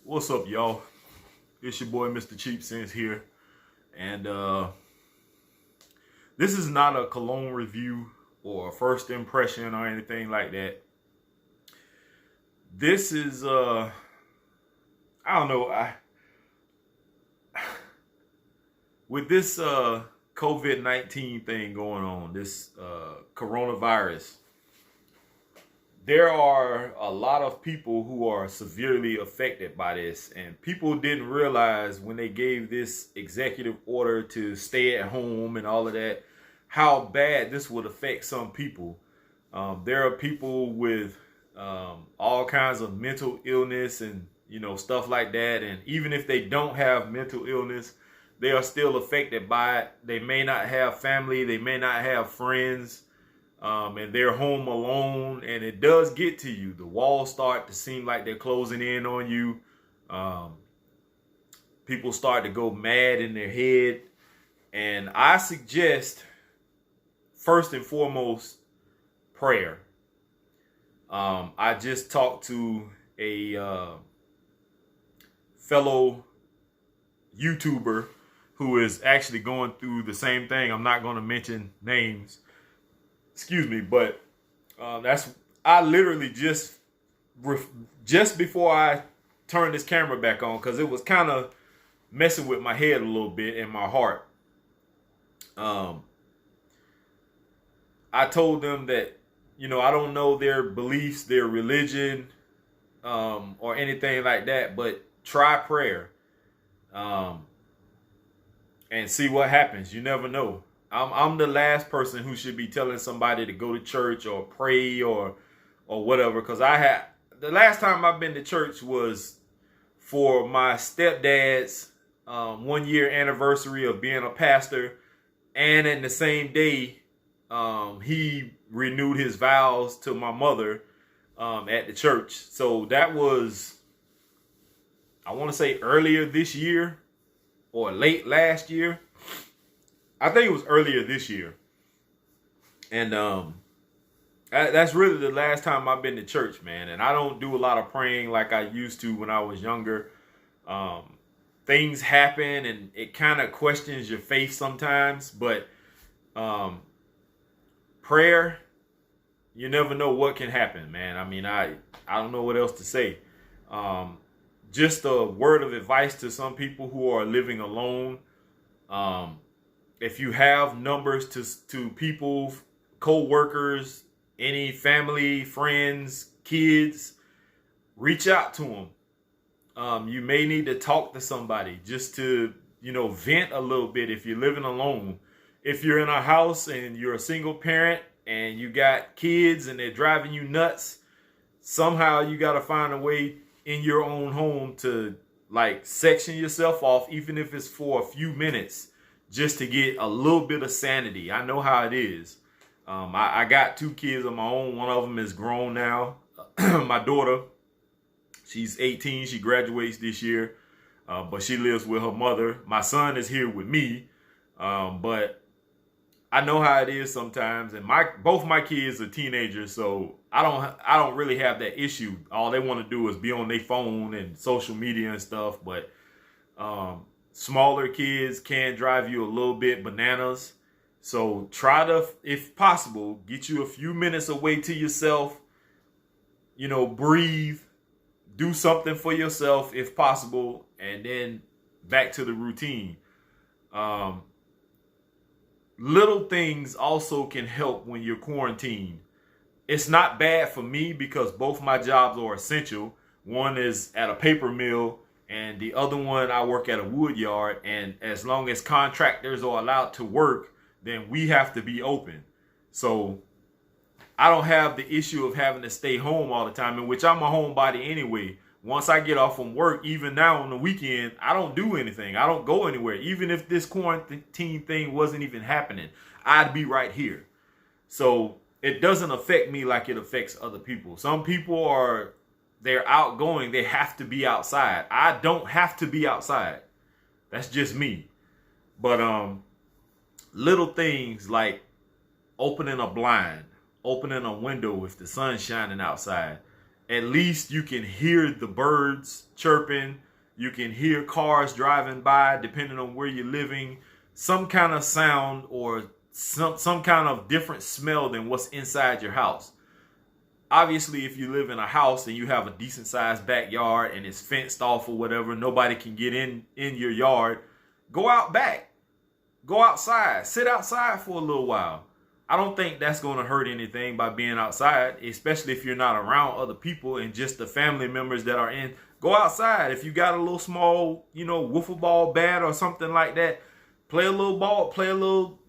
What's up, y'all? It's your boy, Mr. Cheap Sense here. And this is not a cologne review or a first impression or anything like that. This is, I don't know, with this COVID-19 thing going on, this coronavirus, there are a lot of people who are severely affected by this, and people didn't realize when they gave this executive order to stay at home and all of that, how bad this would affect some people. There are people with all kinds of mental illness and stuff like that, and even if they don't have mental illness, they are still affected by it. They may not have family, they may not have friends. And they're home alone, and it does get to you. The walls start to seem like they're closing in on you. People start to go mad in their head. And I suggest, first and foremost, prayer. I just talked to a fellow YouTuber who is actually going through the same thing. I'm not going to mention names. Excuse me, but I literally just before I turned this camera back on, because it was kind of messing with my head a little bit and my heart. I told them that I don't know their beliefs, their religion, or anything like that, but try prayer, and see what happens. You never know. I'm the last person who should be telling somebody to go to church or pray or whatever, because the last time I've been to church was for my stepdad's 1 year anniversary of being a pastor, and in the same day he renewed his vows to my mother at the church. So that was, I want to say, earlier this year or late last year. I think it was earlier this year. And that's really the last time I've been to church, man. And I don't do a lot of praying like I used to when I was younger. Things happen and it kind of questions your faith sometimes. But prayer, you never know what can happen, man. I mean, I don't know what else to say. Just a word of advice to some people who are living alone. If you have numbers to people, co-workers, any family, friends, kids, reach out to them. You may need to talk to somebody just to, vent a little bit if you're living alone. If you're in a house and you're a single parent and you got kids and they're driving you nuts, somehow you got to find a way in your own home to section yourself off, even if it's for a few minutes, just to get a little bit of sanity. I know how it is. I got 2 kids of my own. One of them is grown now. My daughter, she's 18. She graduates this year, but she lives with her mother. My son is here with me, but I know how it is sometimes. And both my kids are teenagers, so I don't really have that issue. All they want to do is be on their phone and social media and stuff. But smaller kids can drive you a little bit bananas. So try to, if possible, get you a few minutes away to yourself. Breathe, do something for yourself if possible, and then back to the routine. Little things also can help when you're quarantined. It's not bad for me because both my jobs are essential. One is at a paper mill, and the other one, I work at a wood yard. And as long as contractors are allowed to work, then we have to be open. So I don't have the issue of having to stay home all the time, in which I'm a homebody anyway. Once I get off from work, even now on the weekend, I don't do anything. I don't go anywhere. Even if this quarantine thing wasn't even happening, I'd be right here. So it doesn't affect me like it affects other people. Some people they're outgoing. They have to be outside. I don't have to be outside. That's just me. But little things like opening a blind, opening a window if the sun's shining outside, at least you can hear the birds chirping. You can hear cars driving by, depending on where you're living. Some kind of sound or some kind of different smell than what's inside your house. Obviously, if you live in a house and you have a decent sized backyard and it's fenced off or whatever, nobody can get in your yard, go out back. Go outside. Sit outside for a little while. I don't think that's going to hurt anything by being outside, especially if you're not around other people and just the family members that are in. Go outside. If you got a little small, wiffle ball bat or something like that, play a little ball, play a little,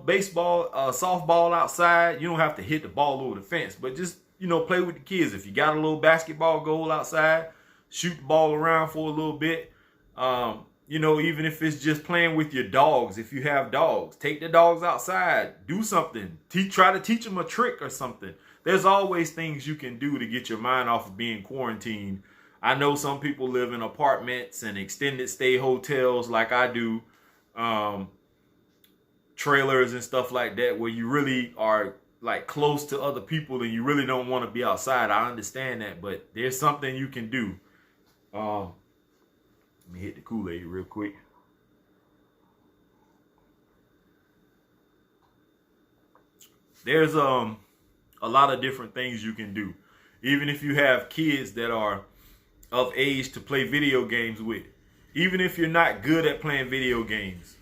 baseball, softball outside. You don't have to hit the ball over the fence, but just, play with the kids. If you got a little basketball goal outside, shoot the ball around for a little bit. Even if it's just playing with your dogs, if you have dogs, take the dogs outside, do something. Try to teach them a trick or something. There's always things you can do to get your mind off of being quarantined. I know some people live in apartments and extended stay hotels like I do, trailers and stuff like that, where you really are like close to other people and you really don't want to be outside. I understand that, but there's something you can do. Let me hit the Kool-Aid real quick. There's a lot of different things you can do. Even if you have kids that are of age to play video games with. Even if you're not good at playing video games,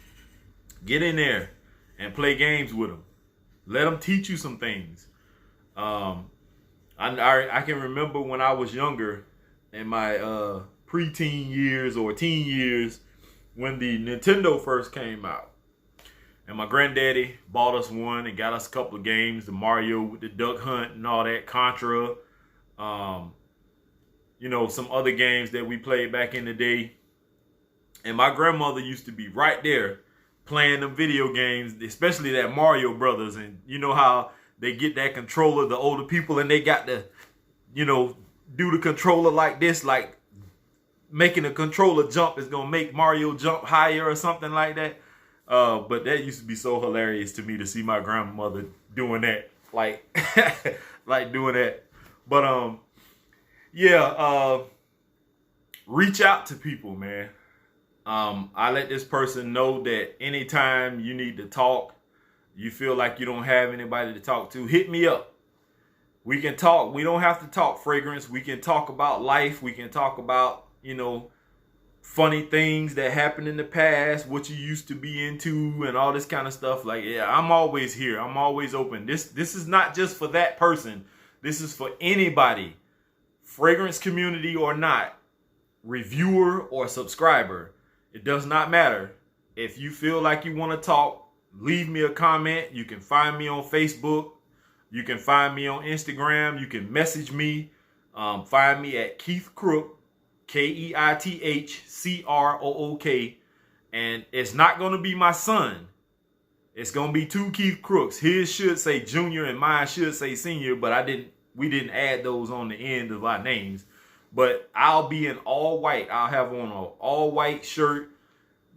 get in there and play games with them. Let them teach you some things. I can remember when I was younger in my preteen years or teen years when the Nintendo first came out. And my granddaddy bought us one and got us a couple of games, the Mario with the Duck Hunt and all that, Contra, some other games that we played back in the day. And my grandmother used to be right there playing them video games, especially that Mario Brothers. And you know how they get that controller, the older people, and they got to, do the controller like this, like making a controller jump is going to make Mario jump higher or something like that. But that used to be so hilarious to me to see my grandmother doing that, like doing that. But reach out to people, man. I let this person know that anytime you need to talk, you feel like you don't have anybody to talk to, hit me up. We can talk. We don't have to talk fragrance. We can talk about life. We can talk about, funny things that happened in the past, what you used to be into and all this kind of stuff. Like, yeah, I'm always here. I'm always open. This is not just for that person. This is for anybody, fragrance community or not, reviewer or subscriber. It does not matter. If you feel like you want to talk, leave me a comment. You can find me on Facebook. You can find me on Instagram. You can message me. Find me at Keith Crook, KeithCrook. And it's not going to be my son. It's going to be two Keith Crooks. His should say junior and mine should say senior, but we didn't add those on the end of our names. But I'll be in all white. I'll have on an all white shirt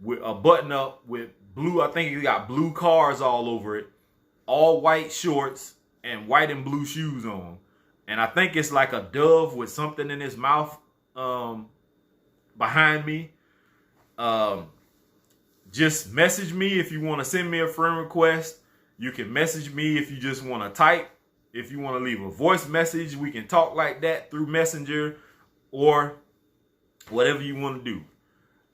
with a button up with blue. I think it got blue cars all over it. All white shorts and white and blue shoes on. And I think it's like a dove with something in his mouth behind me. Just message me if you want to send me a friend request. You can message me if you just want to type. If you want to leave a voice message, we can talk like that through Messenger or whatever you want to do.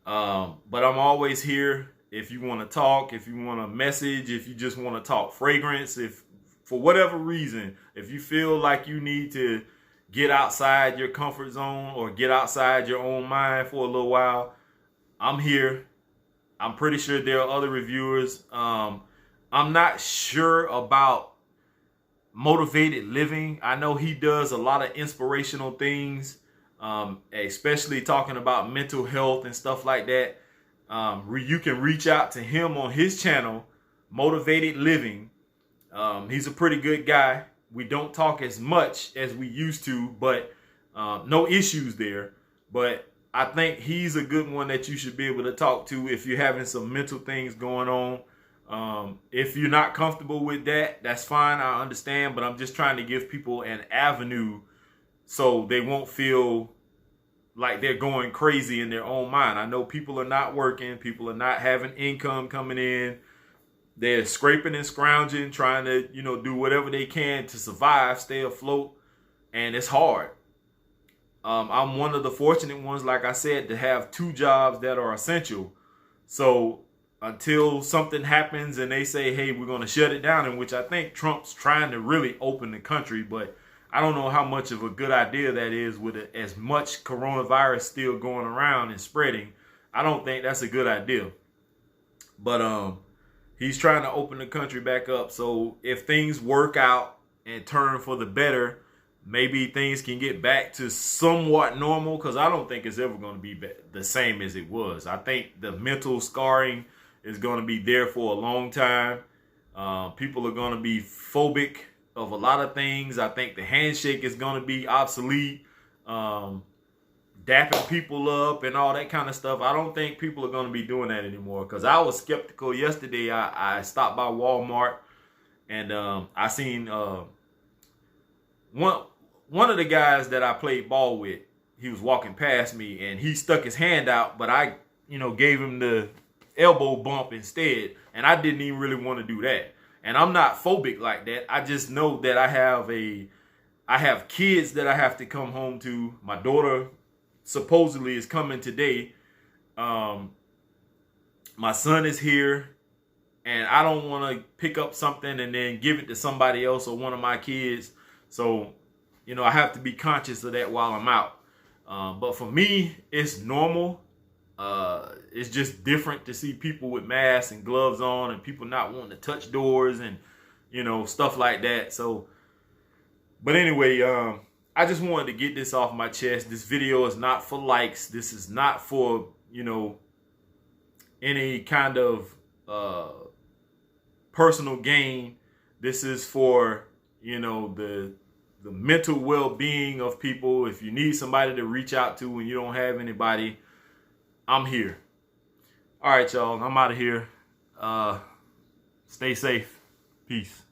But I'm always here if you want to talk, if you want to message, if you just want to talk fragrance, if for whatever reason, if you feel like you need to get outside your comfort zone or get outside your own mind for a little while, I'm here. I'm pretty sure there are other reviewers. I'm not sure about Motivated Living. I know he does a lot of inspirational things, especially talking about mental health and stuff like that. You can reach out to him on his channel, Motivated Living. He's a pretty good guy. We don't talk as much as we used to, but no issues there. But I think he's a good one that you should be able to talk to if you're having some mental things going on. If you're not comfortable with that, that's fine. I understand, but I'm just trying to give people an avenue so they won't feel like they're going crazy in their own mind. I know people are not working, people are not having income coming in. They're scraping and scrounging, trying to, do whatever they can to survive, stay afloat, and it's hard. I'm one of the fortunate ones, like I said, to have 2 jobs that are essential. So until something happens and they say, hey, we're going to shut it down, in which I think Trump's trying to really open the country, but I don't know how much of a good idea that is with as much coronavirus still going around and spreading. I don't think that's a good idea. But he's trying to open the country back up. So if things work out and turn for the better, maybe things can get back to somewhat normal, because I don't think it's ever going to be the same as it was. I think the mental scarring is going to be there for a long time. People are going to be phobic of a lot of things. I think the handshake is going to be obsolete. Dapping people up and all that kind of stuff. I don't think people are going to be doing that anymore, because I was skeptical yesterday. I stopped by Walmart and I seen one of the guys that I played ball with. He was walking past me and he stuck his hand out, but I gave him the elbow bump instead, and I didn't even really want to do that. And I'm not phobic like that. I just know that I have kids that I have to come home to. My daughter supposedly is coming today. My son is here, and I don't want to pick up something and then give it to somebody else or one of my kids. So, I have to be conscious of that while I'm out. But for me, it's normal. It's just different to see people with masks and gloves on and people not wanting to touch doors and, stuff like that. So, but anyway, I just wanted to get this off my chest. This video is not for likes. This is not for, any kind of personal gain. This is for, the mental well-being of people. If you need somebody to reach out to and you don't have anybody, I'm here. All right, y'all. I'm out of here. Stay safe. Peace.